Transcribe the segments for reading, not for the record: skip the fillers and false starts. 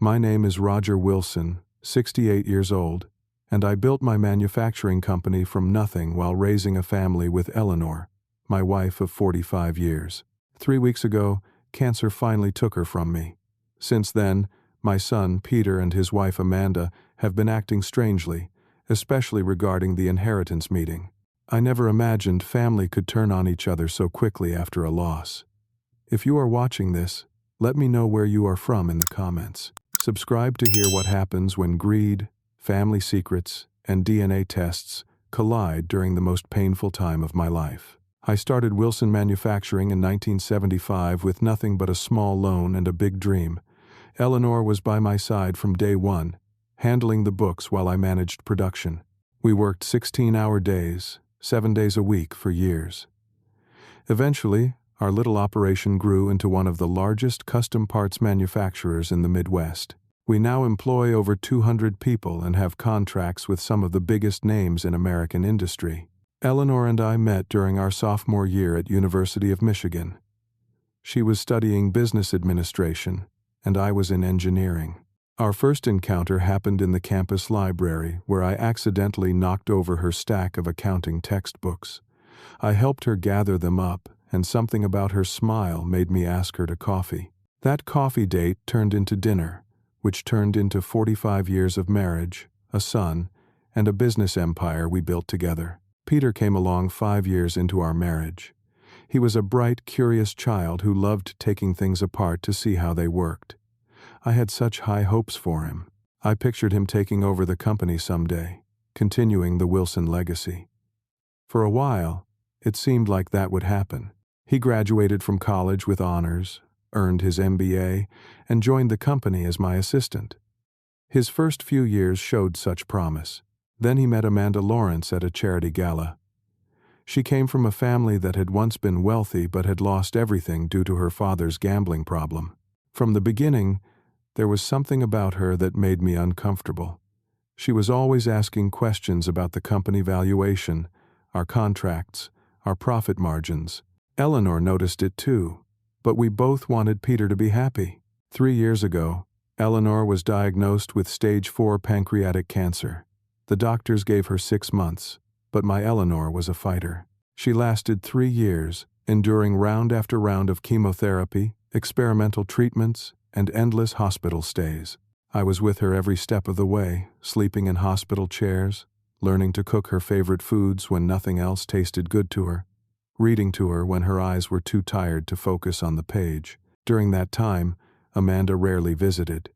My name is Roger Wilson, 68 years old, and I built my manufacturing company from nothing while raising a family with Eleanor, my wife of 45 years. 3 weeks ago, cancer finally took her from me. Since then, my son, Peter, and his wife, Amanda, have been acting strangely, especially regarding the inheritance meeting. I never imagined family could turn on each other so quickly after a loss. If you are watching this, let me know where you are from in the comments. Subscribe to hear what happens when greed, family secrets, and DNA tests collide during the most painful time of my life. I started Wilson Manufacturing in 1975 with nothing but a small loan and a big dream. Eleanor was by my side from day one, handling the books while I managed production. We worked 16-hour days, 7 days a week for years. Eventually, our little operation grew into one of the largest custom parts manufacturers in the Midwest. We now employ over 200 people and have contracts with some of the biggest names in American industry. Eleanor and I met during our sophomore year at University of Michigan. She was studying business administration, and I was in engineering. Our first encounter happened in the campus library, where I accidentally knocked over her stack of accounting textbooks. I helped her gather them up, and something about her smile made me ask her to coffee. That coffee date turned into dinner, which turned into 45 years of marriage, a son, and a business empire we built together. Peter came along 5 years into our marriage. He was a bright, curious child who loved taking things apart to see how they worked. I had such high hopes for him. I pictured him taking over the company someday, continuing the Wilson legacy. For a while, it seemed like that would happen. He graduated from college with honors, earned his MBA, and joined the company as my assistant. His first few years showed such promise. Then he met Amanda Lawrence at a charity gala. She came from a family that had once been wealthy but had lost everything due to her father's gambling problem. From the beginning, there was something about her that made me uncomfortable. She was always asking questions about the company valuation, our contracts, our profit margins. Eleanor noticed it too, but we both wanted Peter to be happy. 3 years ago, Eleanor was diagnosed with stage 4 pancreatic cancer. The doctors gave her 6 months, but my Eleanor was a fighter. She lasted 3 years, enduring round after round of chemotherapy, experimental treatments, and endless hospital stays. I was with her every step of the way, sleeping in hospital chairs, learning to cook her favorite foods when nothing else tasted good to her, reading to her when her eyes were too tired to focus on the page. During that time, Amanda rarely visited.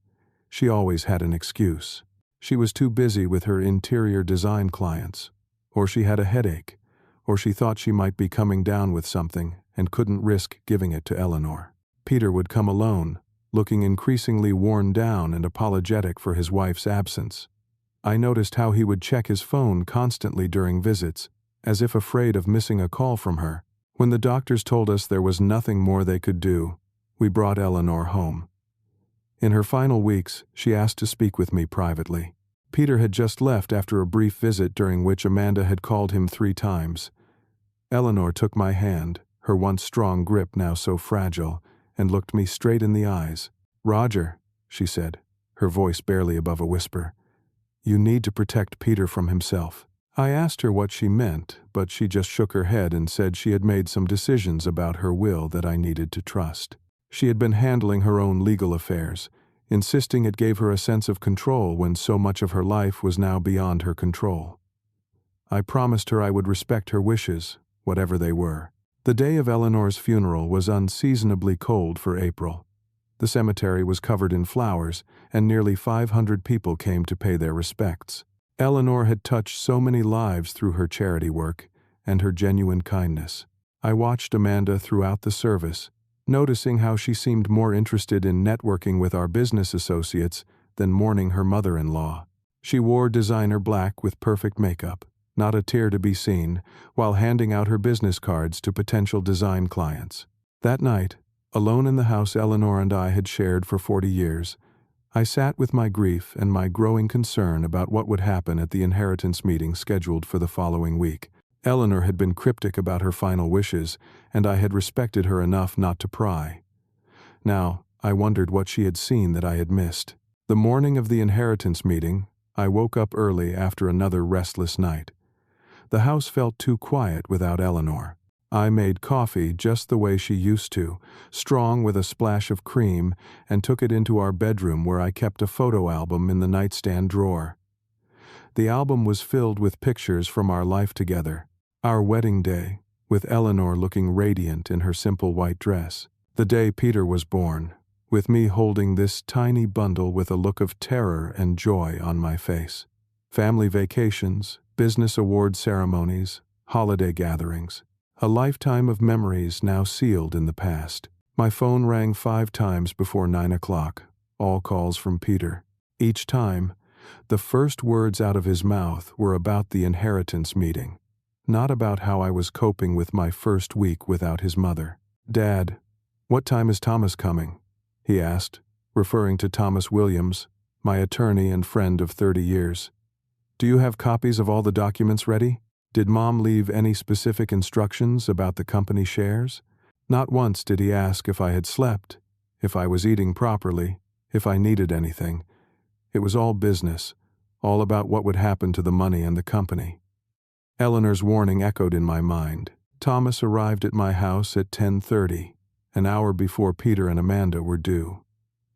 She always had an excuse. She was too busy with her interior design clients, or she had a headache, or she thought she might be coming down with something and couldn't risk giving it to Eleanor. Peter would come alone, looking increasingly worn down and apologetic for his wife's absence. I noticed how he would check his phone constantly during visits, as if afraid of missing a call from her. When the doctors told us there was nothing more they could do, we brought Eleanor home. In her final weeks, she asked to speak with me privately. Peter had just left after a brief visit during which Amanda had called him 3 times. Eleanor took my hand, her once strong grip now so fragile, and looked me straight in the eyes. "Roger," she said, her voice barely above a whisper, "you need to protect Peter from himself." I asked her what she meant, but she just shook her head and said she had made some decisions about her will that I needed to trust. She had been handling her own legal affairs, insisting it gave her a sense of control when so much of her life was now beyond her control. I promised her I would respect her wishes, whatever they were. The day of Eleanor's funeral was unseasonably cold for April. The cemetery was covered in flowers, and nearly 500 people came to pay their respects. Eleanor had touched so many lives through her charity work and her genuine kindness. I watched Amanda throughout the service, noticing how she seemed more interested in networking with our business associates than mourning her mother-in-law. She wore designer black with perfect makeup, not a tear to be seen, while handing out her business cards to potential design clients. That night, alone in the house Eleanor and I had shared for 40 years, I sat with my grief and my growing concern about what would happen at the inheritance meeting scheduled for the following week. Eleanor had been cryptic about her final wishes, and I had respected her enough not to pry. Now, I wondered what she had seen that I had missed. The morning of the inheritance meeting, I woke up early after another restless night. The house felt too quiet without Eleanor. I made coffee just the way she used to, strong with a splash of cream, and took it into our bedroom where I kept a photo album in the nightstand drawer. The album was filled with pictures from our life together. Our wedding day, with Eleanor looking radiant in her simple white dress. The day Peter was born, with me holding this tiny bundle with a look of terror and joy on my face. Family vacations, business award ceremonies, holiday gatherings. A lifetime of memories now sealed in the past. My phone rang 5 times before 9 o'clock, all calls from Peter. Each time, the first words out of his mouth were about the inheritance meeting, not about how I was coping with my first week without his mother. "Dad, what time is Thomas coming?" he asked, referring to Thomas Williams, my attorney and friend of 30 years. "Do you have copies of all the documents ready? Did Mom leave any specific instructions about the company shares?" Not once did he ask if I had slept, if I was eating properly, if I needed anything. It was all business, all about what would happen to the money and the company. Eleanor's warning echoed in my mind. Thomas arrived at my house at 10:30, an hour before Peter and Amanda were due.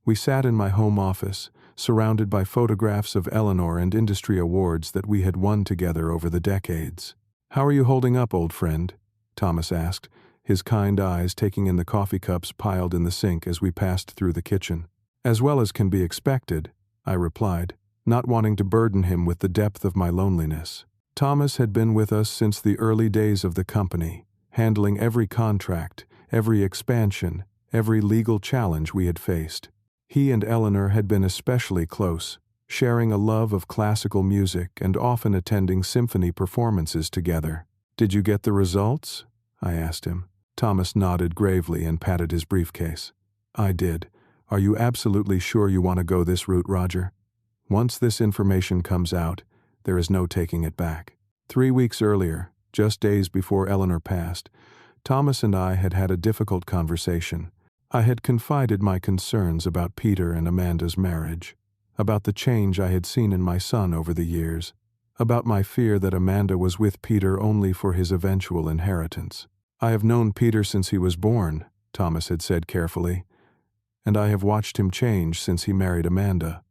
We sat in my home office, surrounded by photographs of Eleanor and industry awards that we had won together over the decades. "How are you holding up, old friend?" Thomas asked, his kind eyes taking in the coffee cups piled in the sink as we passed through the kitchen. "As well as can be expected," I replied, not wanting to burden him with the depth of my loneliness. Thomas had been with us since the early days of the company, handling every contract, every expansion, every legal challenge we had faced. He and Eleanor had been especially close, sharing a love of classical music and often attending symphony performances together. "Did you get the results?" I asked him. Thomas nodded gravely and patted his briefcase. "I did. Are you absolutely sure you want to go this route, Roger? Once this information comes out, there is no taking it back." 3 weeks earlier, just days before Eleanor passed, Thomas and I had had a difficult conversation. I had confided my concerns about Peter and Amanda's marriage, about the change I had seen in my son over the years, about my fear that Amanda was with Peter only for his eventual inheritance. "I have known Peter since he was born," Thomas had said carefully, "and I have watched him change since he married Amanda.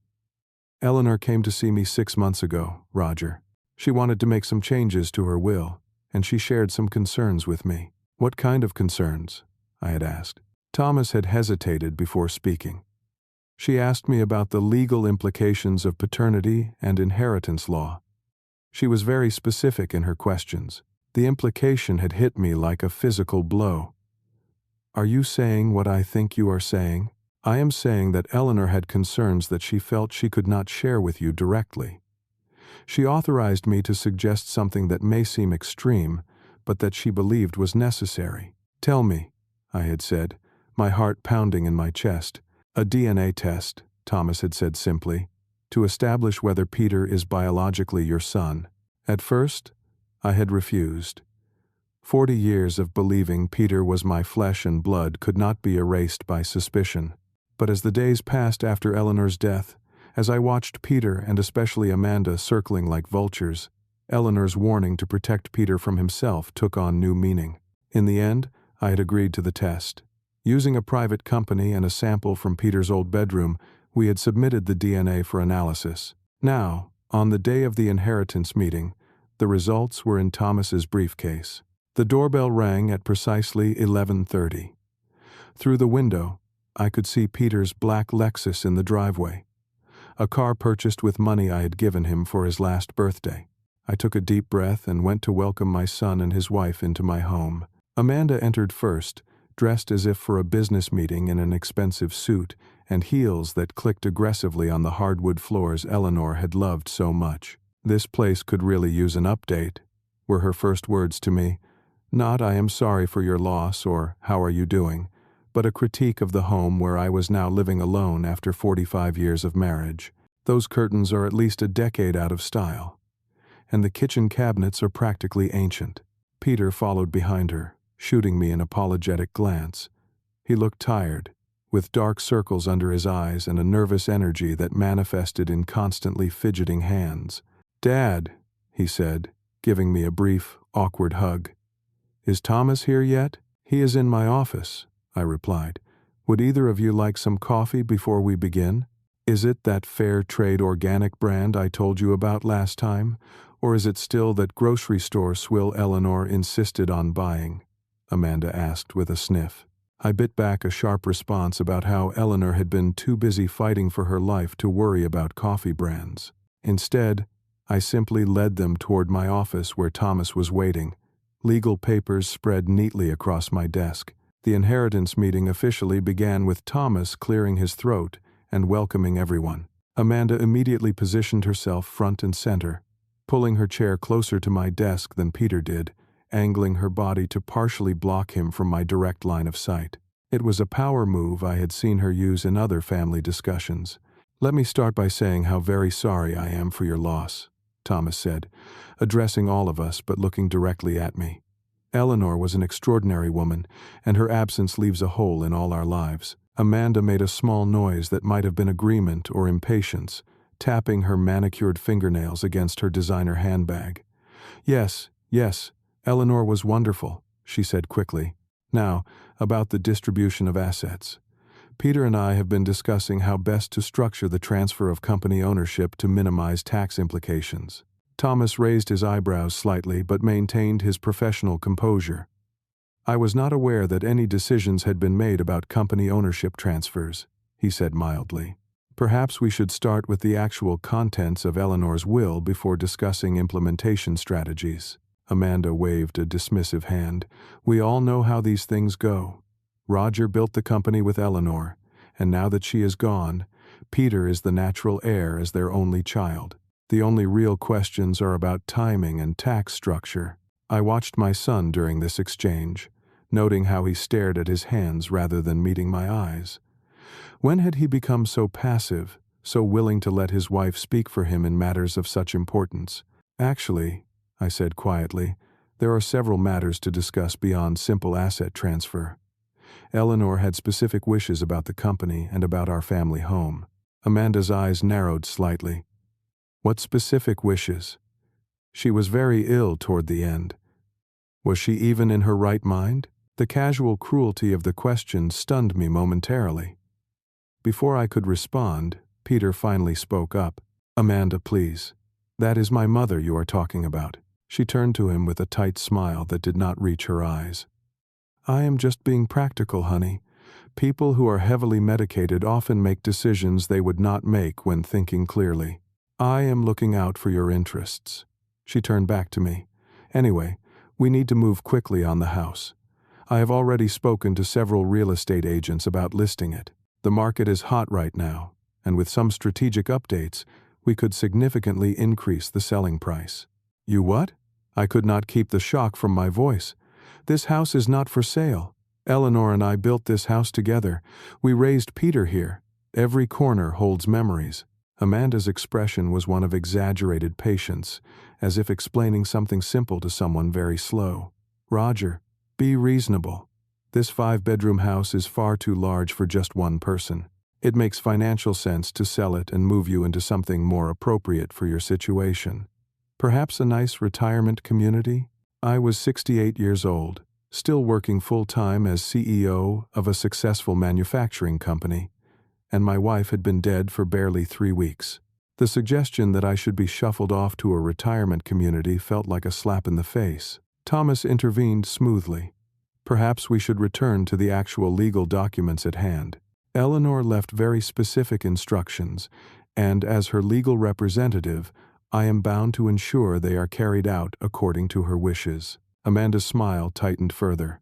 Eleanor came to see me 6 months ago, Roger. She wanted to make some changes to her will, and she shared some concerns with me." "What kind of concerns?" I had asked. Thomas had hesitated before speaking. "She asked me about the legal implications of paternity and inheritance law. She was very specific in her questions. The implication had hit me like a physical blow." "Are you saying what I think you are saying?" "I am saying that Eleanor had concerns that she felt she could not share with you directly. She authorized me to suggest something that may seem extreme, but that she believed was necessary." "Tell me," I had said, my heart pounding in my chest. "A DNA test," Thomas had said simply, "to establish whether Peter is biologically your son." At first, I had refused. 40 years of believing Peter was my flesh and blood could not be erased by suspicion. But as the days passed after Eleanor's death, as I watched Peter and especially Amanda circling like vultures, Eleanor's warning to protect Peter from himself took on new meaning. In the end, I had agreed to the test. Using a private company and a sample from Peter's old bedroom, we had submitted the DNA for analysis. Now, on the day of the inheritance meeting, the results were in Thomas's briefcase. The doorbell rang at precisely 11:30. Through the window, I could see Peter's black Lexus in the driveway, a car purchased with money I had given him for his last birthday. I took a deep breath and went to welcome my son and his wife into my home. Amanda entered first, dressed as if for a business meeting in an expensive suit and heels that clicked aggressively on the hardwood floors Eleanor had loved so much. "This place could really use an update," were her first words to me. Not "I am sorry for your loss" or "how are you doing," but a critique of the home where I was now living alone after 45 years of marriage. "Those curtains are at least a decade out of style, and the kitchen cabinets are practically ancient." Peter followed behind her, shooting me an apologetic glance. He looked tired, with dark circles under his eyes and a nervous energy that manifested in constantly fidgeting hands. "Dad," he said, giving me a brief, awkward hug. "Is Thomas here yet?" "He is in my office," I replied. "Would either of you like some coffee before we begin? Is it that fair trade organic brand I told you about last time, or is it still that grocery store swill Eleanor insisted on buying?" Amanda asked with a sniff. I bit back a sharp response about how Eleanor had been too busy fighting for her life to worry about coffee brands. Instead, I simply led them toward my office where Thomas was waiting, legal papers spread neatly across my desk. The inheritance meeting officially began with Thomas clearing his throat and welcoming everyone. Amanda immediately positioned herself front and center, pulling her chair closer to my desk than Peter did, angling her body to partially block him from my direct line of sight. It was a power move I had seen her use in other family discussions. "Let me start by saying how very sorry I am for your loss," Thomas said, addressing all of us but looking directly at me. "Eleanor was an extraordinary woman, and her absence leaves a hole in all our lives." Amanda made a small noise that might have been agreement or impatience, tapping her manicured fingernails against her designer handbag. Yes, Eleanor was wonderful," she said quickly. "Now, about the distribution of assets. Peter and I have been discussing how best to structure the transfer of company ownership to minimize tax implications." Thomas raised his eyebrows slightly but maintained his professional composure. "I was not aware that any decisions had been made about company ownership transfers," he said mildly. "Perhaps we should start with the actual contents of Eleanor's will before discussing implementation strategies." Amanda waved a dismissive hand. "We all know how these things go. Roger built the company with Eleanor, and now that she is gone, Peter is the natural heir as their only child. The only real questions are about timing and tax structure." I watched my son during this exchange, noting how he stared at his hands rather than meeting my eyes. When had he become so passive, so willing to let his wife speak for him in matters of such importance? "Actually," I said quietly, "there are several matters to discuss beyond simple asset transfer. Eleanor had specific wishes about the company and about our family home." Amanda's eyes narrowed slightly. "What specific wishes?" "She was very ill toward the end." "Was she even in her right mind?" The casual cruelty of the question stunned me momentarily. Before I could respond, Peter finally spoke up. "Amanda, please. That is my mother you are talking about." She turned to him with a tight smile that did not reach her eyes. "I am just being practical, honey. People who are heavily medicated often make decisions they would not make when thinking clearly. I am looking out for your interests." She turned back to me. "Anyway, we need to move quickly on the house. I have already spoken to several real estate agents about listing it. The market is hot right now, and with some strategic updates, we could significantly increase the selling price." "You what?" I could not keep the shock from my voice. "This house is not for sale. Eleanor and I built this house together. We raised Peter here. Every corner holds memories." Amanda's expression was one of exaggerated patience, as if explaining something simple to someone very slow. "Roger, be reasonable. This 5-bedroom house is far too large for just one person. It makes financial sense to sell it and move you into something more appropriate for your situation. Perhaps a nice retirement community?" I was 68 years old, still working full-time as CEO of a successful manufacturing company, and my wife had been dead for barely 3 weeks. The suggestion that I should be shuffled off to a retirement community felt like a slap in the face. Thomas intervened smoothly. "Perhaps we should return to the actual legal documents at hand. Eleanor left very specific instructions, and as her legal representative, I am bound to ensure they are carried out according to her wishes." Amanda's smile tightened further.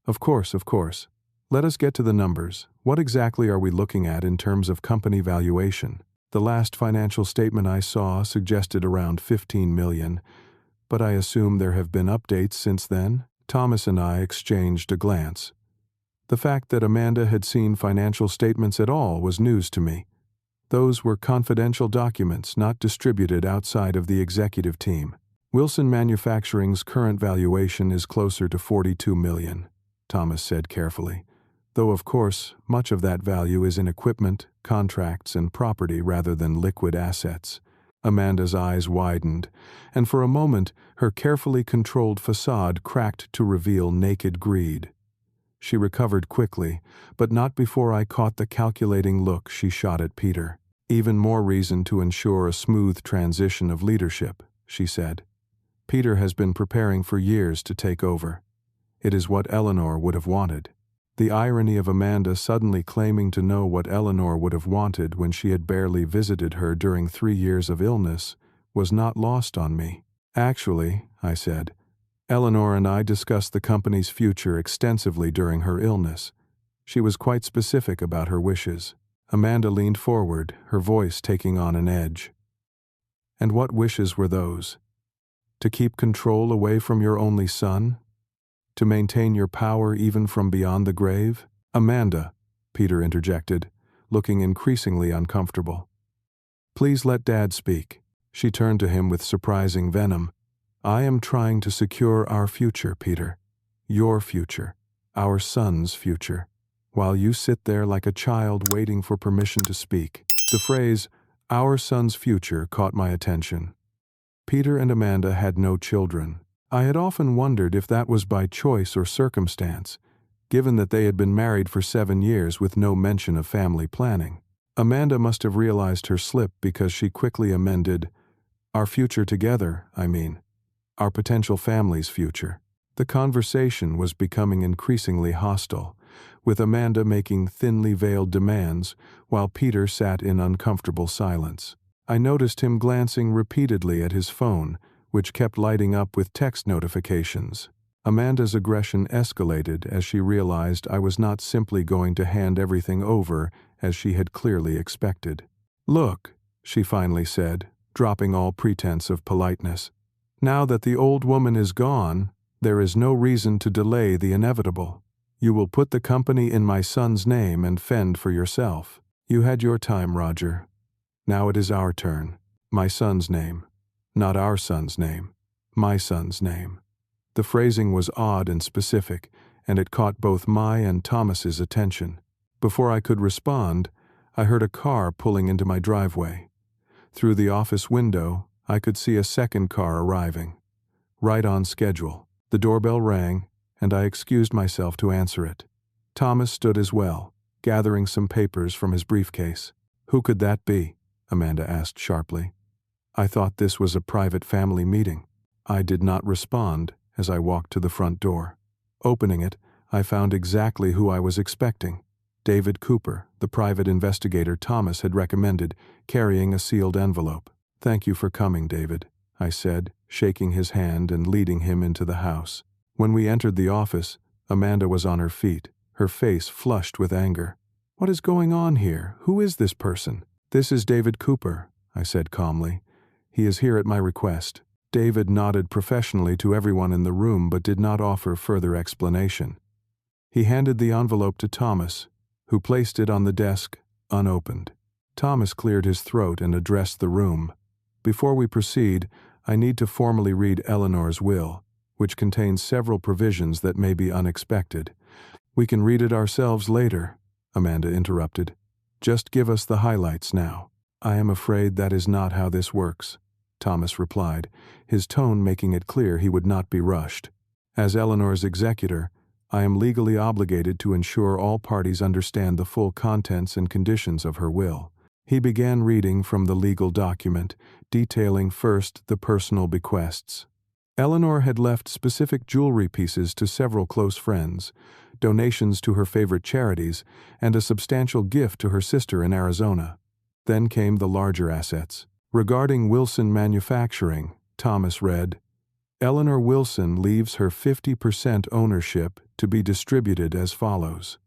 Of course. Let us get to the numbers. What exactly are we looking at in terms of company valuation?" The last financial statement I saw suggested around 15 million, but I assume there have been updates since then? Thomas and I exchanged a glance. The fact that Amanda had seen financial statements at all was news to me. Those were confidential documents not distributed outside of the executive team. "Wilson Manufacturing's current valuation is closer to 42 million, Thomas said carefully. though of course much of that value is in equipment, contracts, and property rather than liquid assets. Amanda's eyes widened, and for a moment her carefully controlled facade cracked to reveal naked greed. She recovered quickly, but not before I caught the calculating look she shot at Peter. "Even more reason to ensure a smooth transition of leadership," she said. "Peter has been preparing for years to take over. It is what Eleanor would have wanted." The irony of Amanda suddenly claiming to know what Eleanor would have wanted when she had barely visited her during 3 years of illness was not lost on me. "Actually," I said, "Eleanor and I discussed the company's future extensively during her illness. She was quite specific about her wishes." Amanda leaned forward, her voice taking on an edge. "And what wishes were those? To keep control away from your only son? To maintain your power even from beyond the grave?" "Amanda," Peter interjected, looking increasingly uncomfortable. "Please let Dad speak." She turned to him with surprising venom. "I am trying to secure our future, Peter. Your future. Our son's future. While you sit there like a child waiting for permission to speak." The phrase, "our son's future," caught my attention. Peter and Amanda had no children. I had often wondered if that was by choice or circumstance, given that they had been married for 7 years with no mention of family planning. Amanda must have realized her slip because she quickly amended, "Our future together, I mean. Our potential family's future." The conversation was becoming increasingly hostile, with Amanda making thinly veiled demands while Peter sat in uncomfortable silence. I noticed him glancing repeatedly at his phone, which kept lighting up with text notifications. Amanda's aggression escalated as she realized I was not simply going to hand everything over as she had clearly expected. "Look," she finally said, dropping all pretense of politeness. "Now that the old woman is gone, there is no reason to delay the inevitable. You will put the company in my son's name and fend for yourself. You had your time, Roger. Now it is our turn. My son's name. Not our son's name. My son's name." The phrasing was odd and specific, and it caught both my and Thomas's attention. Before I could respond, I heard a car pulling into my driveway. Through the office window, I could see a second car arriving. Right on schedule. The doorbell rang, and I excused myself to answer it. Thomas stood as well, gathering some papers from his briefcase. "Who could that be?" Amanda asked sharply. "I thought this was a private family meeting." I did not respond as I walked to the front door. Opening it, I found exactly who I was expecting. David Cooper, the private investigator Thomas had recommended, carrying a sealed envelope. "Thank you for coming, David," I said, shaking his hand and leading him into the house. When we entered the office, Amanda was on her feet, her face flushed with anger. "What is going on here? Who is this person?" "This is David Cooper," I said calmly. "He is here at my request." David nodded professionally to everyone in the room but did not offer further explanation. He handed the envelope to Thomas, who placed it on the desk, unopened. Thomas cleared his throat and addressed the room. "Before we proceed, I need to formally read Eleanor's will, which contains several provisions that may be unexpected." "We can read it ourselves later," Amanda interrupted. "Just give us the highlights now." "I am afraid that is not how this works," Thomas replied, his tone making it clear he would not be rushed. "As Eleanor's executor, I am legally obligated to ensure all parties understand the full contents and conditions of her will." He began reading from the legal document, detailing first the personal bequests. Eleanor had left specific jewelry pieces to several close friends, donations to her favorite charities, and a substantial gift to her sister in Arizona. Then came the larger assets. Regarding Wilson Manufacturing, Thomas read, "Eleanor Wilson leaves her 50% ownership to be distributed as follows.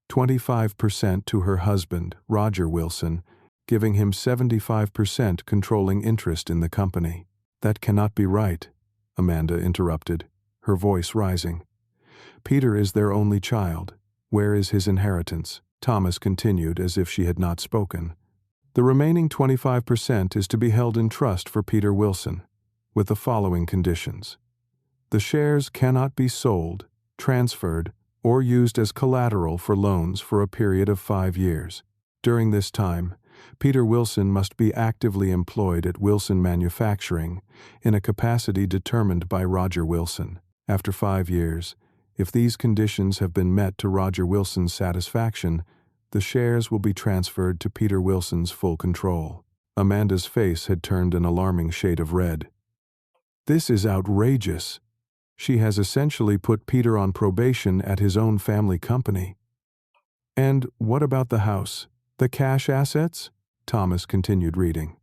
25% to her husband, Roger Wilson, giving him 75% controlling interest in the company." "That cannot be right," Amanda interrupted, her voice rising. "Peter is their only child. Where is his inheritance?" Thomas continued as if she had not spoken. "The remaining 25% is to be held in trust for Peter Wilson, with the following conditions. The shares cannot be sold, transferred, or used as collateral for loans for a period of 5 years. During this time, Peter Wilson must be actively employed at Wilson Manufacturing in a capacity determined by Roger Wilson. After 5 years, if these conditions have been met to Roger Wilson's satisfaction, the shares will be transferred to Peter Wilson's full control. Amanda's face had turned an alarming shade of red. This is outrageous. She has essentially put Peter on probation at his own family company. And what about the house? The cash assets? Thomas continued reading.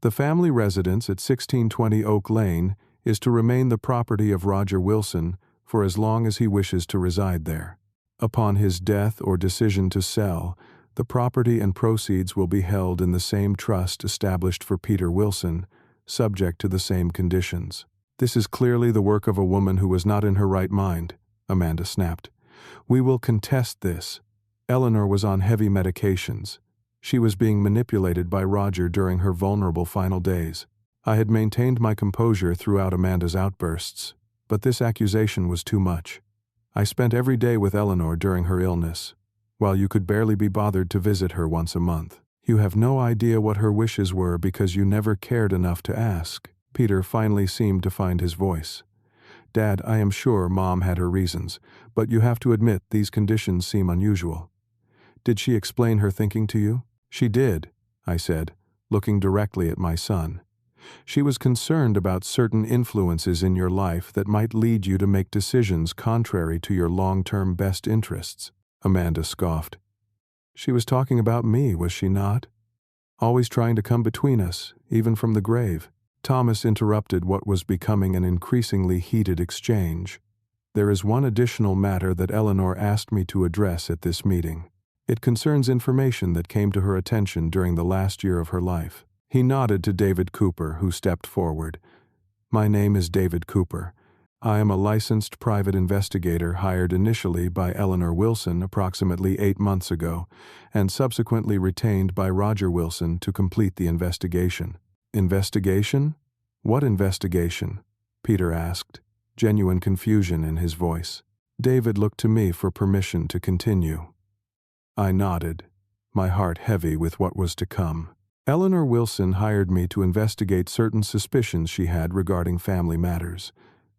The family residence at 1620 Oak Lane is to remain the property of Roger Wilson for as long as he wishes to reside there. Upon his death or decision to sell, the property and proceeds will be held in the same trust established for Peter Wilson, subject to the same conditions. This is clearly the work of a woman who was not in her right mind, Amanda snapped. We will contest this. Eleanor was on heavy medications. She was being manipulated by Roger during her vulnerable final days. I had maintained my composure throughout Amanda's outbursts, but this accusation was too much. I spent every day with Eleanor during her illness, while you could barely be bothered to visit her once a month. You have no idea what her wishes were because you never cared enough to ask. Peter finally seemed to find his voice. Dad, I am sure Mom had her reasons, but you have to admit these conditions seem unusual. Did she explain her thinking to you? She did, I said, looking directly at my son. She was concerned about certain influences in your life that might lead you to make decisions contrary to your long-term best interests. Amanda scoffed. She was talking about me, was she not? Always trying to come between us, even from the grave. Thomas interrupted what was becoming an increasingly heated exchange. There is one additional matter that Eleanor asked me to address at this meeting. It concerns information that came to her attention during the last year of her life. He nodded to David Cooper, who stepped forward. My name is David Cooper. I am a licensed private investigator hired initially by Eleanor Wilson approximately 8 months ago, and subsequently retained by Roger Wilson to complete the investigation. Investigation? What investigation? Peter asked, genuine confusion in his voice. David looked to me for permission to continue. I nodded, my heart heavy with what was to come. Eleanor Wilson hired me to investigate certain suspicions she had regarding family matters.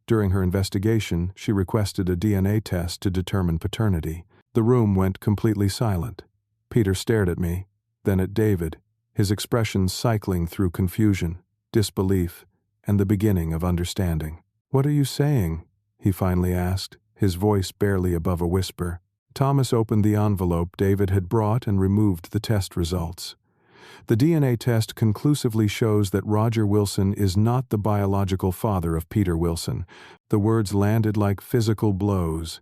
During her investigation, she requested a DNA test to determine paternity. The room went completely silent. Peter stared at me, then at David, his expressions cycling through confusion, disbelief, and the beginning of understanding. What are you saying? He finally asked, his voice barely above a whisper. Thomas opened the envelope David had brought and removed the test results. The DNA test conclusively shows that Roger Wilson is not the biological father of Peter Wilson. The words landed like physical blows.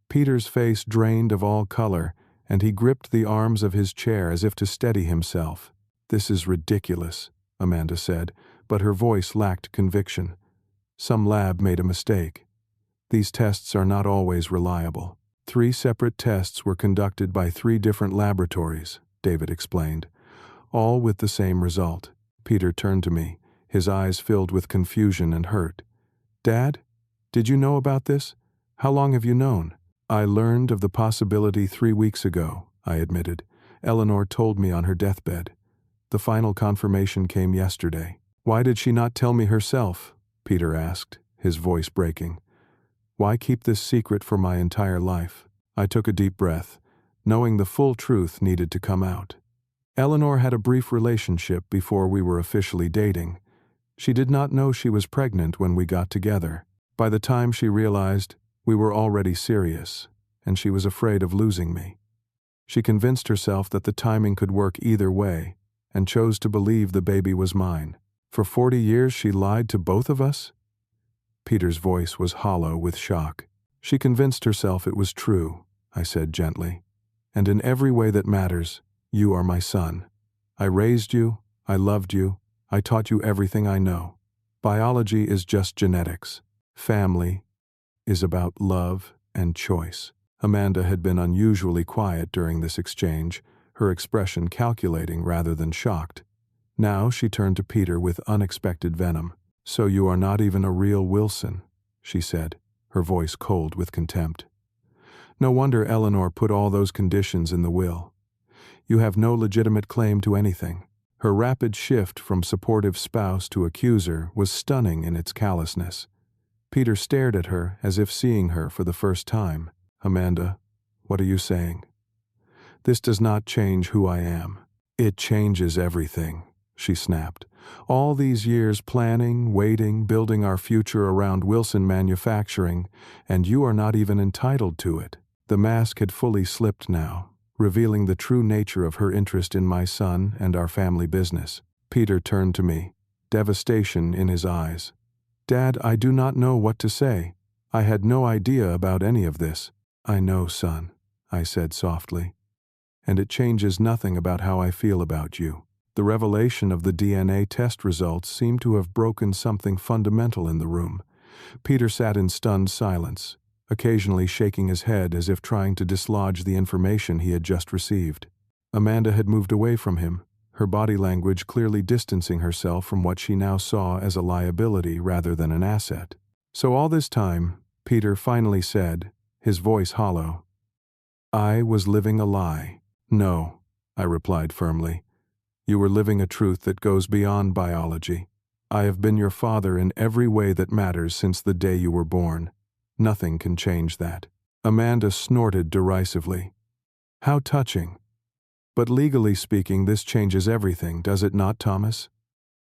Peter's face drained of all color, and he gripped the arms of his chair as if to steady himself. This is ridiculous, Amanda said, but her voice lacked conviction. Some lab made a mistake. These tests are not always reliable. 3 separate tests were conducted by 3 different laboratories, David explained, all with the same result. Peter turned to me, his eyes filled with confusion and hurt. Dad, did you know about this? How long have you known? I learned of the possibility 3 weeks ago, I admitted. Eleanor told me on her deathbed. The final confirmation came yesterday. Why did she not tell me herself? Peter asked, his voice breaking. Why keep this secret for my entire life? I took a deep breath, knowing the full truth needed to come out. Eleanor had a brief relationship before we were officially dating. She did not know she was pregnant when we got together. By the time she realized, we were already serious, and she was afraid of losing me. She convinced herself that the timing could work either way, and chose to believe the baby was mine. For 40 years she lied to both of us? Peter's voice was hollow with shock. She convinced herself it was true, I said gently. And in every way that matters, you are my son. I raised you, I loved you, I taught you everything I know. Biology is just genetics. Family is about love and choice. Amanda had been unusually quiet during this exchange, her expression calculating rather than shocked. Now she turned to Peter with unexpected venom. So you are not even a real Wilson, she said, her voice cold with contempt. No wonder Eleanor put all those conditions in the will. You have no legitimate claim to anything. Her rapid shift from supportive spouse to accuser was stunning in its callousness. Peter stared at her as if seeing her for the first time. Amanda, what are you saying? This does not change who I am. It changes everything, she snapped. All these years planning, waiting, building our future around Wilson Manufacturing, and you are not even entitled to it. The mask had fully slipped now, revealing the true nature of her interest in my son and our family business. Peter turned to me, devastation in his eyes. Dad, I do not know what to say. I had no idea about any of this. I know, son, I said softly. And it changes nothing about how I feel about you. The revelation of the DNA test results seemed to have broken something fundamental in the room. Peter sat in stunned silence, occasionally shaking his head as if trying to dislodge the information he had just received. Amanda had moved away from him, her body language clearly distancing herself from what she now saw as a liability rather than an asset. So all this time, Peter finally said, his voice hollow, I was living a lie. No, I replied firmly. You were living a truth that goes beyond biology. I have been your father in every way that matters since the day you were born. Nothing can change that. Amanda snorted derisively. How touching. But legally speaking, this changes everything, does it not, Thomas?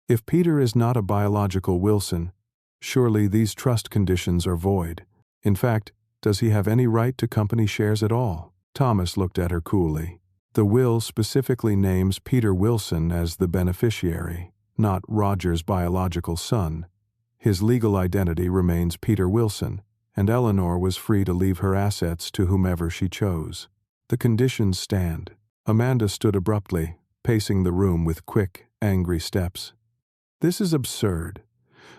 If Peter is not a biological Wilson, surely these trust conditions are void. In fact, does he have any right to company shares at all? Thomas looked at her coolly. The will specifically names Peter Wilson as the beneficiary, not Roger's biological son. His legal identity remains Peter Wilson, and Eleanor was free to leave her assets to whomever she chose. The conditions stand. Amanda stood abruptly, pacing the room with quick, angry steps. This is absurd.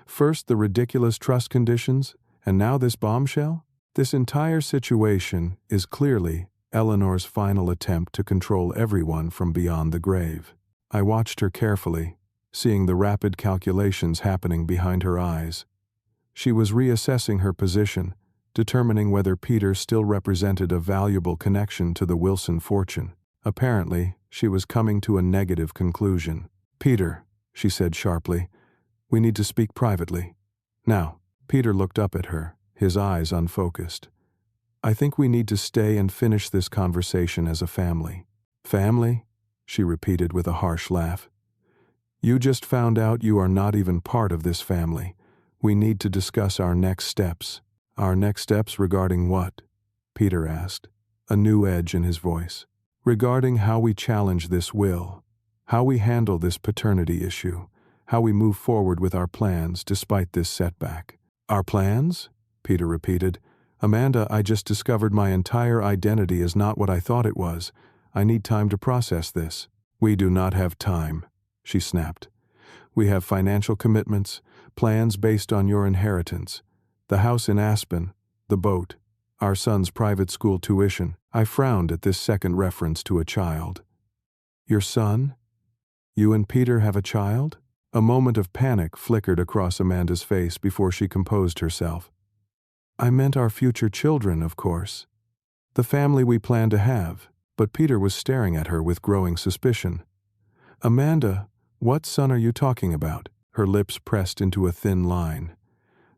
First the ridiculous trust conditions, and now this bombshell? This entire situation is clearly Eleanor's final attempt to control everyone from beyond the grave. I watched her carefully, seeing the rapid calculations happening behind her eyes. She was reassessing her position, determining whether Peter still represented a valuable connection to the Wilson fortune. Apparently, she was coming to a negative conclusion. Peter, she said sharply, we need to speak privately. Now, Peter looked up at her, his eyes unfocused. I think we need to stay and finish this conversation as a family. Family? She repeated with a harsh laugh. You just found out you are not even part of this family. We need to discuss our next steps. Our next steps regarding what? Peter asked, a new edge in his voice. Regarding how we challenge this will, how we handle this paternity issue, how we move forward with our plans despite this setback. Our plans? Peter repeated. Amanda, I just discovered my entire identity is not what I thought it was. I need time to process this. We do not have time, she snapped. We have financial commitments, plans based on your inheritance, the house in Aspen, the boat, our son's private school tuition. I frowned at this second reference to a child. Your son? You and Peter have a child? A moment of panic flickered across Amanda's face before she composed herself. I meant our future children, of course. The family we plan to have, but Peter was staring at her with growing suspicion. Amanda, what son are you talking about? Her lips pressed into a thin line.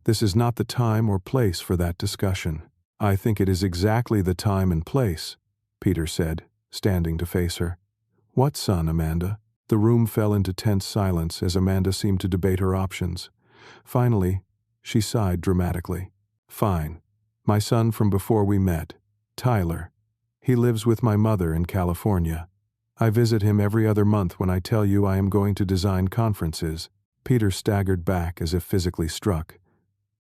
This is not the time or place for that discussion. I think it is exactly the time and place, Peter said, standing to face her. What son, Amanda? The room fell into tense silence as Amanda seemed to debate her options. Finally, she sighed dramatically. Fine. My son from before we met, Tyler. He lives with my mother in California. I visit him every other month when I tell you I am going to design conferences. Peter staggered back as if physically struck.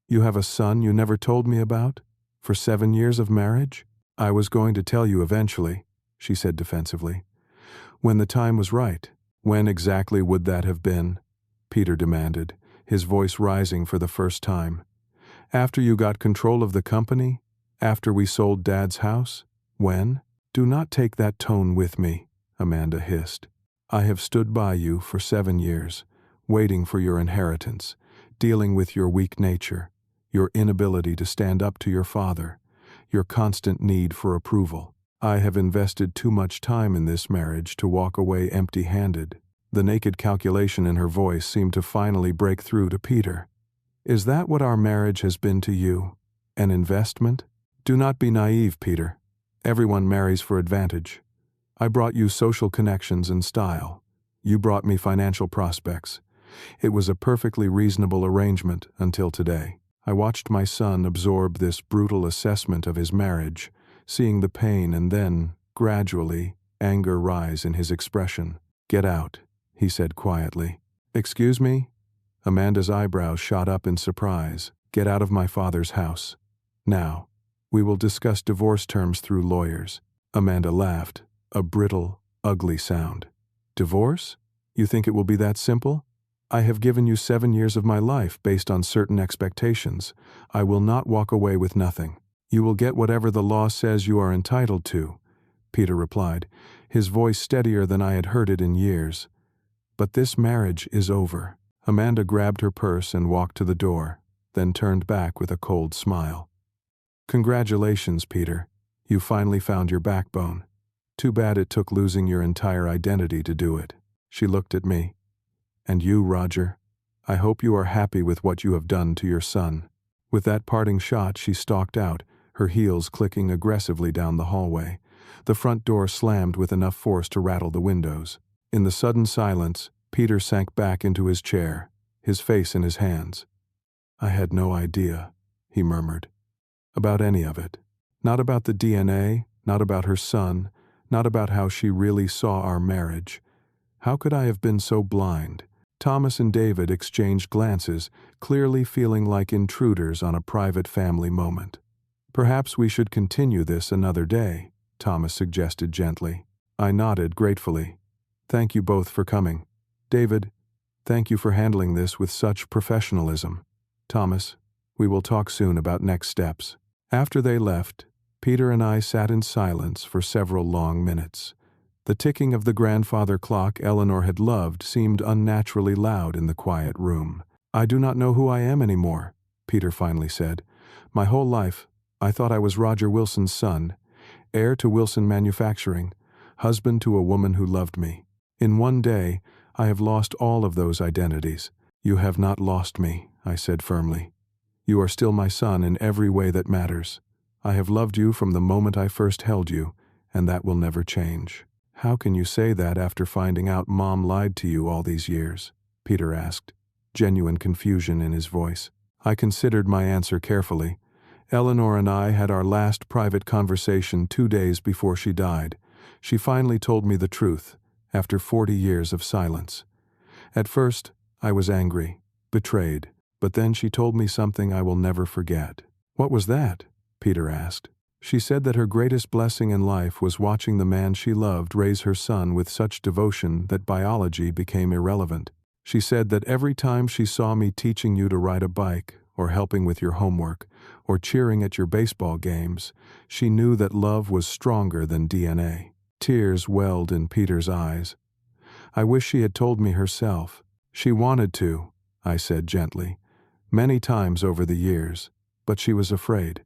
You have a son you never told me about? For 7 years of marriage? I was going to tell you eventually, she said defensively. When the time was right. When exactly would that have been? Peter demanded, his voice rising for the first time. After you got control of the company? After we sold Dad's house? When? Do not take that tone with me, Amanda hissed. I have stood by you for 7 years, waiting for your inheritance, dealing with your weak nature, your inability to stand up to your father, your constant need for approval. I have invested too much time in this marriage to walk away empty-handed." The naked calculation in her voice seemed to finally break through to Peter. "Is that what our marriage has been to you? An investment? Do not be naive, Peter. Everyone marries for advantage. I brought you social connections and style. You brought me financial prospects. It was a perfectly reasonable arrangement until today." I watched my son absorb this brutal assessment of his marriage, seeing the pain and then, gradually, anger rise in his expression. "Get out," he said quietly. "Excuse me?" Amanda's eyebrows shot up in surprise. "Get out of my father's house. Now, we will discuss divorce terms through lawyers." Amanda laughed, a brittle, ugly sound. "Divorce? You think it will be that simple? I have given you 7 years of my life based on certain expectations. I will not walk away with nothing. You will get whatever the law says you are entitled to," Peter replied, his voice steadier than I had heard it in years. "But this marriage is over." Amanda grabbed her purse and walked to the door, then turned back with a cold smile. "Congratulations, Peter. You finally found your backbone. Too bad it took losing your entire identity to do it." She looked at me. "And you, Roger, I hope you are happy with what you have done to your son." With that parting shot, she stalked out, her heels clicking aggressively down the hallway. The front door slammed with enough force to rattle the windows. In the sudden silence, Peter sank back into his chair, his face in his hands. "I had no idea," he murmured, "about any of it. Not about the DNA, not about her son, not about how she really saw our marriage. How could I have been so blind?" Thomas and David exchanged glances, clearly feeling like intruders on a private family moment. "Perhaps we should continue this another day," Thomas suggested gently. I nodded gratefully. "Thank you both for coming. David, thank you for handling this with such professionalism. Thomas, we will talk soon about next steps." After they left, Peter and I sat in silence for several long minutes. The ticking of the grandfather clock Eleanor had loved seemed unnaturally loud in the quiet room. "I do not know who I am anymore," Peter finally said. "My whole life, I thought I was Roger Wilson's son, heir to Wilson Manufacturing, husband to a woman who loved me. In one day, I have lost all of those identities." "You have not lost me," I said firmly. "You are still my son in every way that matters. I have loved you from the moment I first held you, and that will never change." "How can you say that after finding out Mom lied to you all these years?" Peter asked, genuine confusion in his voice. I considered my answer carefully. Eleanor and I had our last private conversation 2 days before she died. She finally told me the truth, after 40 years of silence. At first, I was angry, betrayed, but then she told me something I will never forget. "What was that?" Peter asked. "She said that her greatest blessing in life was watching the man she loved raise her son with such devotion that biology became irrelevant. She said that every time she saw me teaching you to ride a bike, or helping with your homework, or cheering at your baseball games, she knew that love was stronger than DNA." Tears welled in Peter's eyes. "I wish she had told me herself." "She wanted to," I said gently, "many times over the years, but she was afraid.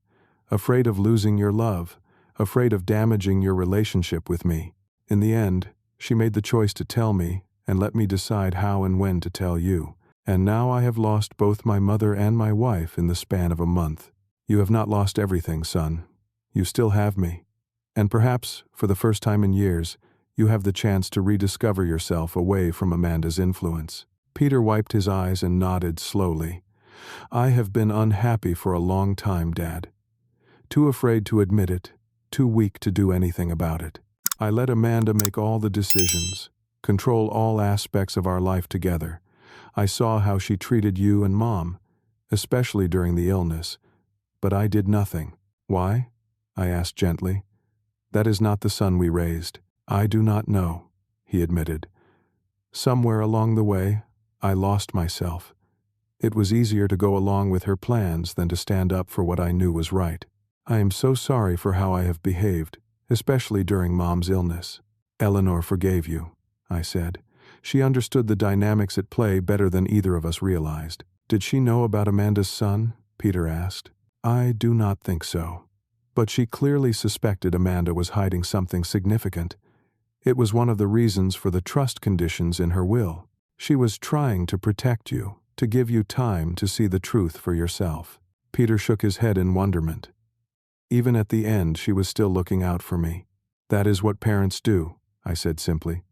Afraid of losing your love, afraid of damaging your relationship with me. In the end, she made the choice to tell me and let me decide how and when to tell you. And now I have lost both my mother and my wife in the span of a month. You have not lost everything, son. You still have me. And perhaps, for the first time in years, you have the chance to rediscover yourself away from Amanda's influence." Peter wiped his eyes and nodded slowly. "I have been unhappy for a long time, Dad. Too afraid to admit it, too weak to do anything about it. I let Amanda make all the decisions, control all aspects of our life together. I saw how she treated you and Mom, especially during the illness, but I did nothing. Why?" I asked gently. "That is not the son we raised." "I do not know," he admitted. "Somewhere along the way, I lost myself. It was easier to go along with her plans than to stand up for what I knew was right. I am so sorry for how I have behaved, especially during Mom's illness." "Eleanor forgave you," I said. "She understood the dynamics at play better than either of us realized." "Did she know about Amanda's son?" Peter asked. "I do not think so. But she clearly suspected Amanda was hiding something significant. It was one of the reasons for the trust conditions in her will. She was trying to protect you, to give you time to see the truth for yourself. Peter shook his head in wonderment. Even at the end, she was still looking out for me. That is what parents do, I said simply.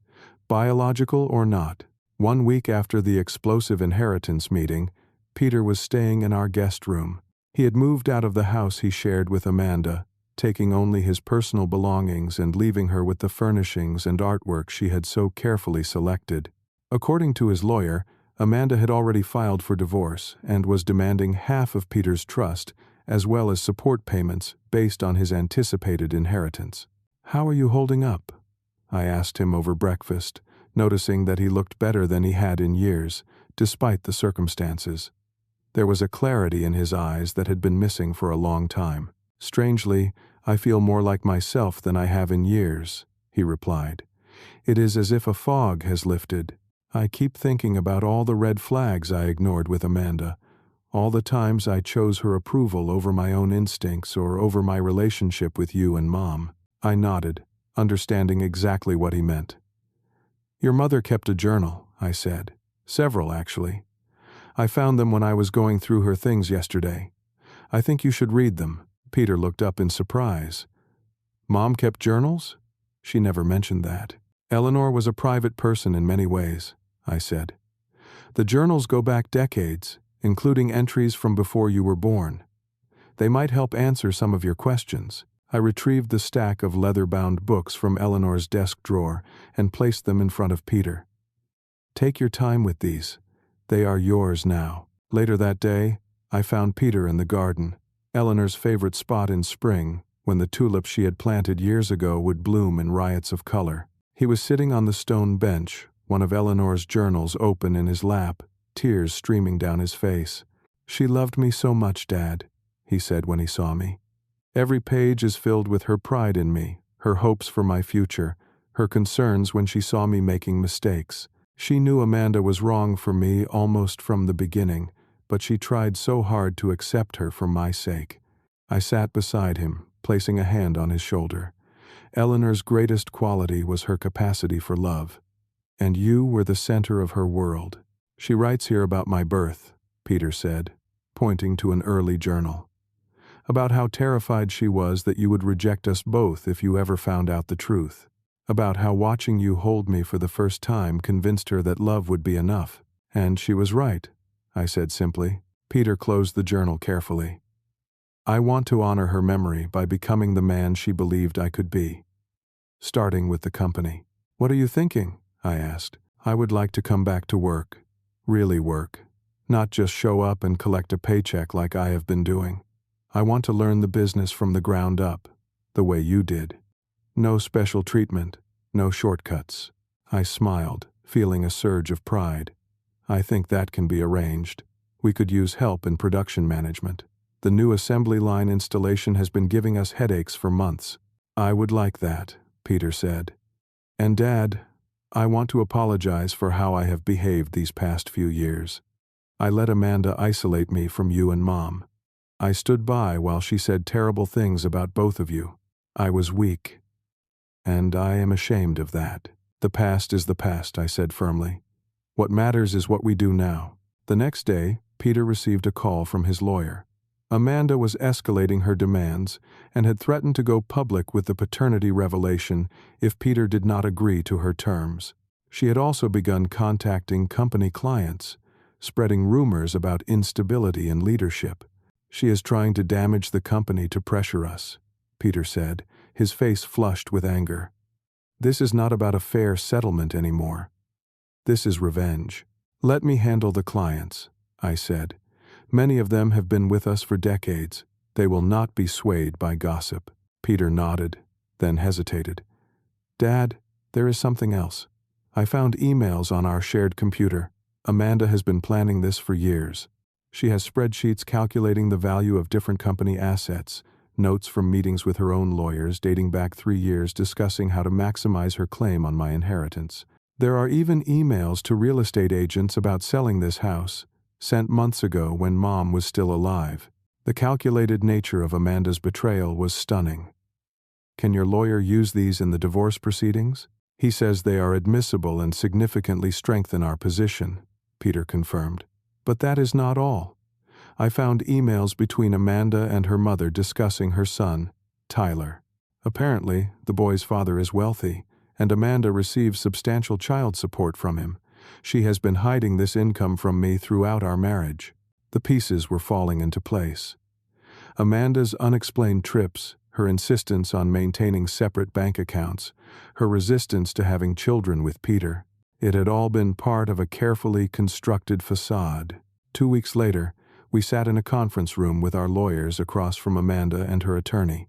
Biological or not. 1 week after the explosive inheritance meeting, Peter was staying in our guest room. He had moved out of the house he shared with Amanda, taking only his personal belongings and leaving her with the furnishings and artwork she had so carefully selected. According to his lawyer, Amanda had already filed for divorce and was demanding half of Peter's trust, as well as support payments based on his anticipated inheritance. "How are you holding up?" I asked him over breakfast, noticing that he looked better than he had in years, despite the circumstances. There was a clarity in his eyes that had been missing for a long time. "Strangely, I feel more like myself than I have in years," he replied. "It is as if a fog has lifted. I keep thinking about all the red flags I ignored with Amanda, all the times I chose her approval over my own instincts or over my relationship with you and Mom." I nodded, understanding exactly what he meant. "Your mother kept a journal," I said. "Several, actually. I found them when I was going through her things yesterday. I think you should read them." Peter looked up in surprise. "Mom kept journals?" She never mentioned that. "Eleanor was a private person in many ways," I said. "The journals go back decades, including entries from before you were born. They might help answer some of your questions." I retrieved the stack of leather-bound books from Eleanor's desk drawer and placed them in front of Peter. "Take your time with these. They are yours now." Later that day, I found Peter in the garden, Eleanor's favorite spot in spring, when the tulips she had planted years ago would bloom in riots of color. He was sitting on the stone bench, one of Eleanor's journals open in his lap, tears streaming down his face. "She loved me so much, Dad," he said when he saw me. "Every page is filled with her pride in me, her hopes for my future, her concerns when she saw me making mistakes. She knew Amanda was wrong for me almost from the beginning, but she tried so hard to accept her for my sake." I sat beside him, placing a hand on his shoulder. "Eleanor's greatest quality was her capacity for love, and you were the center of her world." "She writes here about my birth," Peter said, pointing to an early journal. "About how terrified she was that you would reject us both if you ever found out the truth. About how watching you hold me for the first time convinced her that love would be enough. And she was right," I said simply. Peter closed the journal carefully. "I want to honor her memory by becoming the man she believed I could be. Starting with the company." "What are you thinking?" I asked. "I would like to come back to work. Really work. Not just show up and collect a paycheck like I have been doing. I want to learn the business from the ground up, the way you did. No special treatment, no shortcuts." I smiled, feeling a surge of pride. "I think that can be arranged. We could use help in production management. The new assembly line installation has been giving us headaches for months." "I would like that," Peter said. "And Dad, I want to apologize for how I have behaved these past few years. I let Amanda isolate me from you and Mom. I stood by while she said terrible things about both of you. I was weak. And I am ashamed of that. The past is the past," I said firmly. "What matters is what we do now." The next day, Peter received a call from his lawyer. Amanda was escalating her demands and had threatened to go public with the paternity revelation if Peter did not agree to her terms. She had also begun contacting company clients, spreading rumors about instability in leadership. "She is trying to damage the company to pressure us," Peter said, his face flushed with anger. "This is not about a fair settlement anymore. This is revenge. Let me handle the clients," I said. "Many of them have been with us for decades. They will not be swayed by gossip." Peter nodded, then hesitated. "Dad, there is something else. I found emails on our shared computer. Amanda has been planning this for years. She has spreadsheets calculating the value of different company assets, notes from meetings with her own lawyers dating back 3 years discussing how to maximize her claim on my inheritance. There are even emails to real estate agents about selling this house, sent months ago when Mom was still alive. The calculated nature of Amanda's betrayal was stunning. "Can your lawyer use these in the divorce proceedings?" "He says they are admissible and significantly strengthen our position," Peter confirmed. "But that is not all. I found emails between Amanda and her mother discussing her son, Tyler. Apparently, the boy's father is wealthy, and Amanda receives substantial child support from him. She has been hiding this income from me throughout our marriage." The pieces were falling into place. Amanda's unexplained trips, her insistence on maintaining separate bank accounts, her resistance to having children with Peter. It had all been part of a carefully constructed facade. 2 weeks later, we sat in a conference room with our lawyers across from Amanda and her attorney.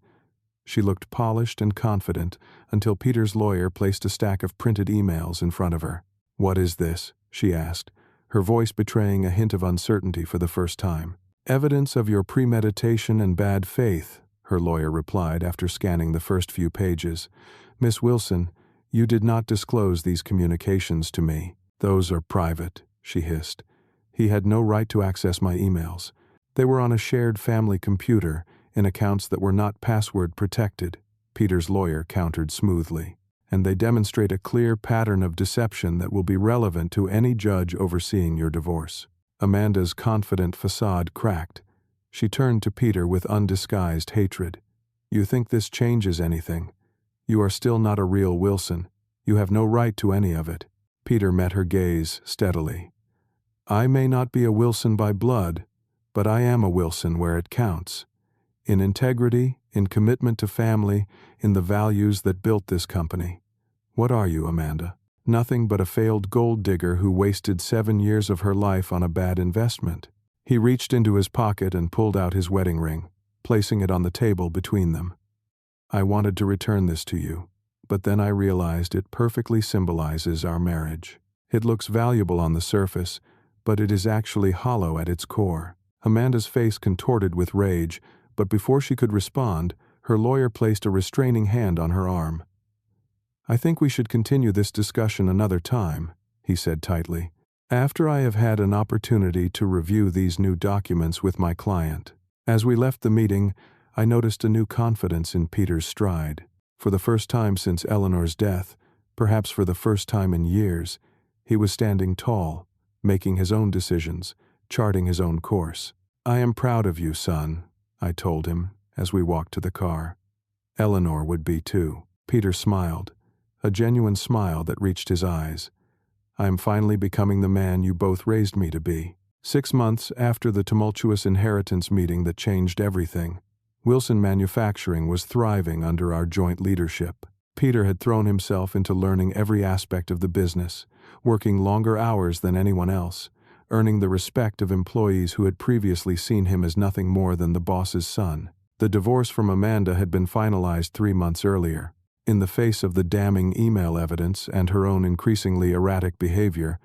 She looked polished and confident until Peter's lawyer placed a stack of printed emails in front of her. "What is this?" she asked, her voice betraying a hint of uncertainty for the first time. "Evidence of your premeditation and bad faith," her lawyer replied after scanning the first few pages. "Miss Wilson, you did not disclose these communications to me." "Those are private," she hissed. "He had no right to access my emails. They were on a shared family computer, in accounts that were not password protected," Peter's lawyer countered smoothly. "And they demonstrate a clear pattern of deception that will be relevant to any judge overseeing your divorce." Amanda's confident facade cracked. She turned to Peter with undisguised hatred. "You think this changes anything? You are still not a real Wilson. You have no right to any of it." Peter met her gaze steadily. "I may not be a Wilson by blood, but I am a Wilson where it counts. In integrity, in commitment to family, in the values that built this company. What are you, Amanda? Nothing but a failed gold digger who wasted 7 years of her life on a bad investment." He reached into his pocket and pulled out his wedding ring, placing it on the table between them. "I wanted to return this to you, but then I realized it perfectly symbolizes our marriage. It looks valuable on the surface, but it is actually hollow at its core." Amanda's face contorted with rage, but before she could respond, her lawyer placed a restraining hand on her arm. "I think we should continue this discussion another time," he said tightly, "after I have had an opportunity to review these new documents with my client." As we left the meeting, I noticed a new confidence in Peter's stride. For the first time since Eleanor's death, perhaps for the first time in years, he was standing tall, making his own decisions, charting his own course. "I am proud of you, son," I told him as we walked to the car. "Eleanor would be too." Peter smiled, a genuine smile that reached his eyes. "I am finally becoming the man you both raised me to be." 6 months after the tumultuous inheritance meeting that changed everything, Wilson Manufacturing was thriving under our joint leadership. Peter had thrown himself into learning every aspect of the business, working longer hours than anyone else, earning the respect of employees who had previously seen him as nothing more than the boss's son. The divorce from Amanda had been finalized 3 months earlier. In the face of the damning email evidence and her own increasingly erratic behavior,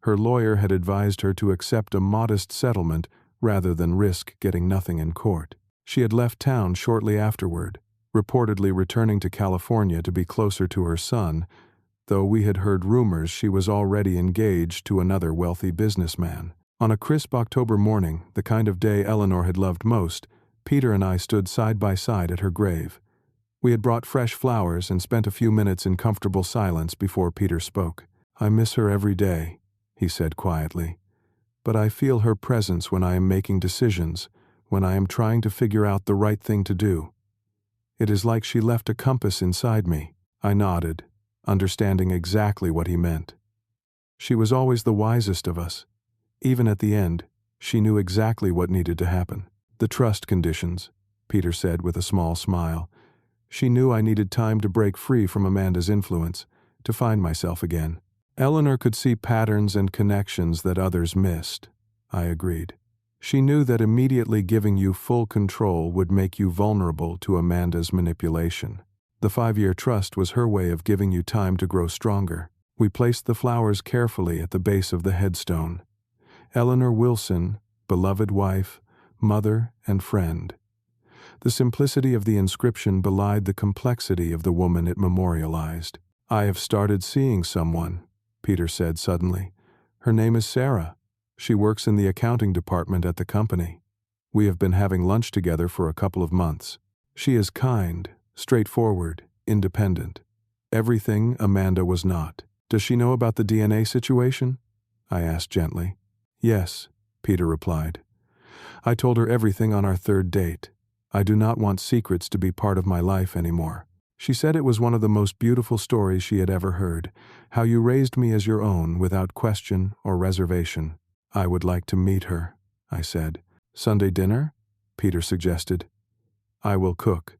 her lawyer had advised her to accept a modest settlement rather than risk getting nothing in court. She had left town shortly afterward, reportedly returning to California to be closer to her son, though we had heard rumors she was already engaged to another wealthy businessman. On a crisp October morning, the kind of day Eleanor had loved most, Peter and I stood side by side at her grave. We had brought fresh flowers and spent a few minutes in comfortable silence before Peter spoke. "I miss her every day," he said quietly. "But I feel her presence when I am making decisions, when I am trying to figure out the right thing to do. It is like she left a compass inside me." I nodded, understanding exactly what he meant. She was always the wisest of us. Even at the end, she knew exactly what needed to happen. "The trust conditions," Peter said with a small smile. "She knew I needed time to break free from Amanda's influence, to find myself again." Eleanor could see patterns and connections that others missed, I agreed. "She knew that immediately giving you full control would make you vulnerable to Amanda's manipulation. The 5-year trust was her way of giving you time to grow stronger." We placed the flowers carefully at the base of the headstone. "Eleanor Wilson, beloved wife, mother, and friend." The simplicity of the inscription belied the complexity of the woman it memorialized. "I have started seeing someone," Peter said suddenly. "Her name is Sarah. She works in the accounting department at the company." We have been having lunch together for a couple of months. She is kind, straightforward, independent. Everything Amanda was not. Does she know about the DNA situation? I asked gently. Yes, Peter replied. I told her everything on our third date. I do not want secrets to be part of my life anymore. She said it was one of the most beautiful stories she had ever heard, how you raised me as your own without question or reservation. I would like to meet her, I said. Sunday dinner? Peter suggested. I will cook.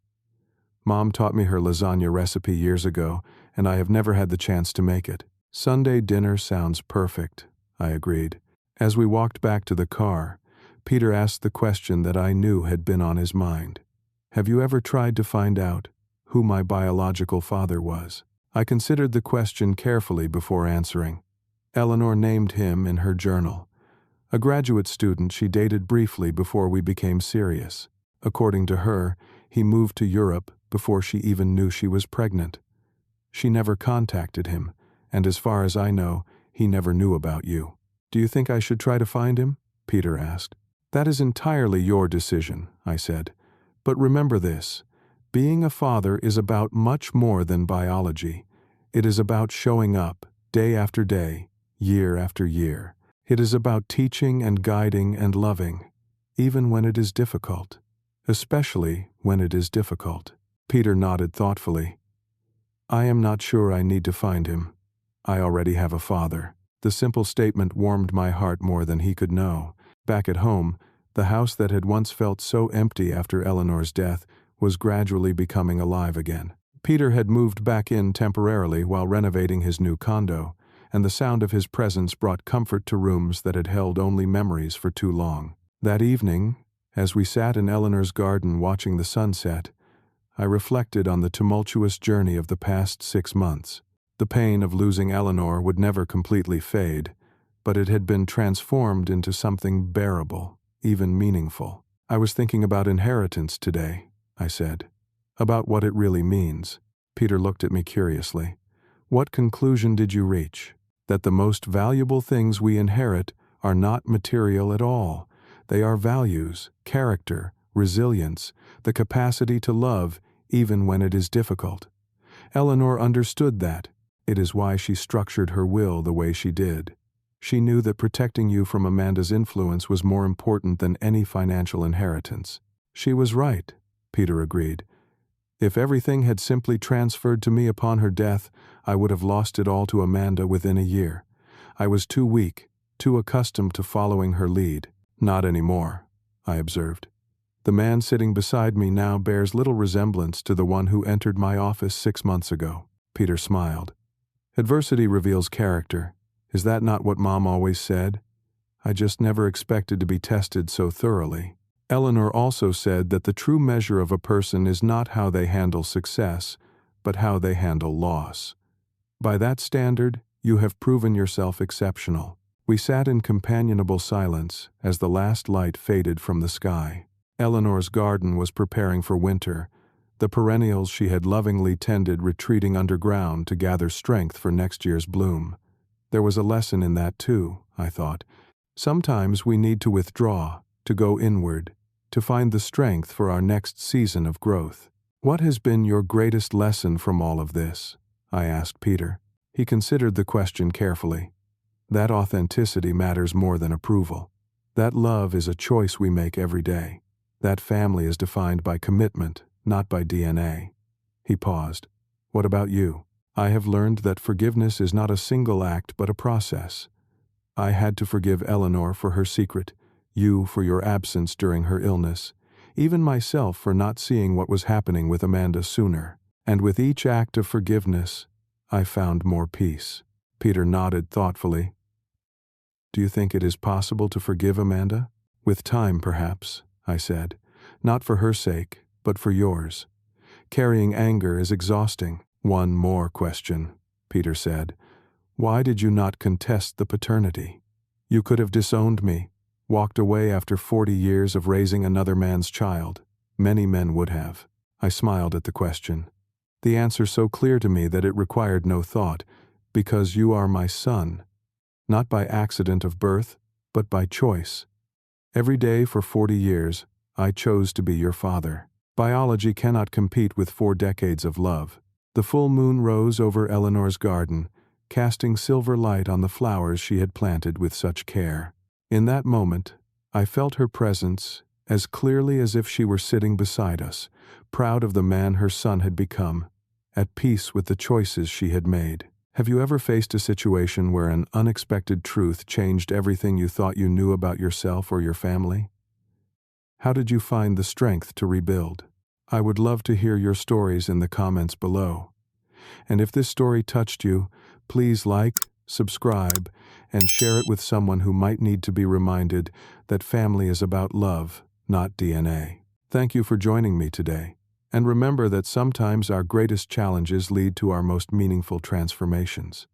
Mom taught me her lasagna recipe years ago, and I have never had the chance to make it. Sunday dinner sounds perfect, I agreed. As we walked back to the car, Peter asked the question that I knew had been on his mind. Have you ever tried to find out who my biological father was? I considered the question carefully before answering. Eleanor named him in her journal. A graduate student she dated briefly before we became serious. According to her, he moved to Europe before she even knew she was pregnant. She never contacted him, and as far as I know, he never knew about you. Do you think I should try to find him? Peter asked. That is entirely your decision, I said. But remember this. Being a father is about much more than biology. It is about showing up, day after day, year after year. It is about teaching and guiding and loving, even when it is difficult. Especially when it is difficult. Peter nodded thoughtfully. I am not sure I need to find him. I already have a father. The simple statement warmed my heart more than he could know. Back at home, the house that had once felt so empty after Eleanor's death was gradually becoming alive again. Peter had moved back in temporarily while renovating his new condo, and the sound of his presence brought comfort to rooms that had held only memories for too long. That evening, as we sat in Eleanor's garden watching the sunset, I reflected on the tumultuous journey of the past 6 months. The pain of losing Eleanor would never completely fade, but it had been transformed into something bearable, even meaningful. I was thinking about inheritance today, I said. About what it really means. Peter looked at me curiously. What conclusion did you reach? That the most valuable things we inherit are not material at all. They are values, character, resilience, the capacity to love even when it is difficult. Eleanor understood that. It is why she structured her will the way she did. She knew that protecting you from Amanda's influence was more important than any financial inheritance. She was right, Peter agreed. If everything had simply transferred to me upon her death, I would have lost it all to Amanda within a year. I was too weak, too accustomed to following her lead. Not anymore, I observed. The man sitting beside me now bears little resemblance to the one who entered my office 6 months ago. Peter smiled. Adversity reveals character. Is that not what Mom always said? I just never expected to be tested so thoroughly. Eleanor also said that the true measure of a person is not how they handle success, but how they handle loss. By that standard, you have proven yourself exceptional. We sat in companionable silence as the last light faded from the sky. Eleanor's garden was preparing for winter, the perennials she had lovingly tended retreating underground to gather strength for next year's bloom. There was a lesson in that too, I thought. Sometimes we need to withdraw, to go inward, to find the strength for our next season of growth. What has been your greatest lesson from all of this? I asked Peter. He considered the question carefully. That authenticity matters more than approval. That love is a choice we make every day. That family is defined by commitment, not by DNA. He paused. What about you? I have learned that forgiveness is not a single act but a process. I had to forgive Eleanor for her secret, you for your absence during her illness, even myself for not seeing what was happening with Amanda sooner. And with each act of forgiveness, I found more peace. Peter nodded thoughtfully. Do you think it is possible to forgive Amanda? With time, perhaps, I said. Not for her sake, but for yours. Carrying anger is exhausting. One more question, Peter said. Why did you not contest the paternity? You could have disowned me, walked away after 40 years of raising another man's child. Many men would have. I smiled at the question. The answer so clear to me that it required no thought, because you are my son, not by accident of birth, but by choice. Every day for 40 years, I chose to be your father. Biology cannot compete with 4 decades of love. The full moon rose over Eleanor's garden, casting silver light on the flowers she had planted with such care. In that moment, I felt her presence as clearly as if she were sitting beside us, proud of the man her son had become, at peace with the choices she had made. Have you ever faced a situation where an unexpected truth changed everything you thought you knew about yourself or your family? How did you find the strength to rebuild? I would love to hear your stories in the comments below. And if this story touched you, please like, subscribe, and share it with someone who might need to be reminded that family is about love, not DNA. Thank you for joining me today. And remember that sometimes our greatest challenges lead to our most meaningful transformations.